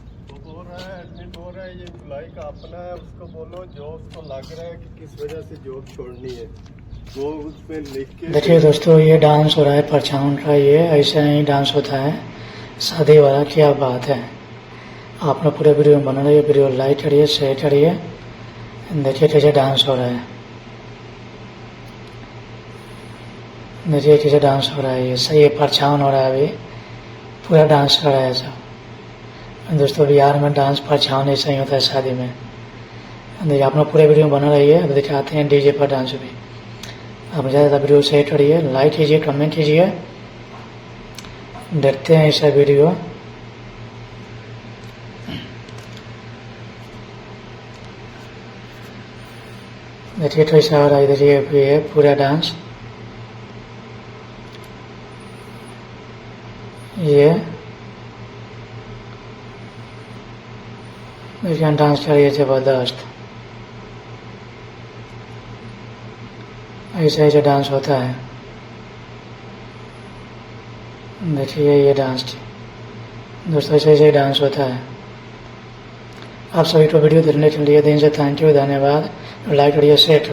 Admit हो रहा है। ये जुलाई का अपना है, उसको बोलो जो उसको लग रहा है कि किस वजह से जॉब छोड़नी है वो उस पे लिख के। देखिए दोस्तों ये डांस हो रहा है परछावन का। ये ऐसा ही डांस होता है शादी वाला। क्या बात है। आप लोग पूरे वीडियो में बना रही है। वीडियो लाइक करिए, शेयर करिए। देखिए कैसे डांस हो रहा है। देखिए कैसे डांस हो रहा है। ये सही परछावन हो रहा है। अभी पूरा डांस कर रहा है सब। दोस्तों बिहार में डांस परछावन ऐसा ही होता है शादी में। देखिए आप लोग पूरे वीडियो में बना रही है। अब दिखाते हैं डीजे पर डांस भी। आप ज़्यादा वीडियो शेयर करिए, लाइक कीजिए, कमेंट कीजिए। देखते हैं ऐसा वीडियो। देखिए कैसा हो रहा है। देखिए ये पूरा डांस। ये देखिए डांस करिए ज़बरदस्त। ऐसे ऐसे डांस होता है। देखिए ये डांस दोस्तों, ऐसे ऐसे डांस होता है। आप सभी को वीडियो देखने के लिए दिन से थैंक यू, धन्यवाद। लाइक करिए, शेयर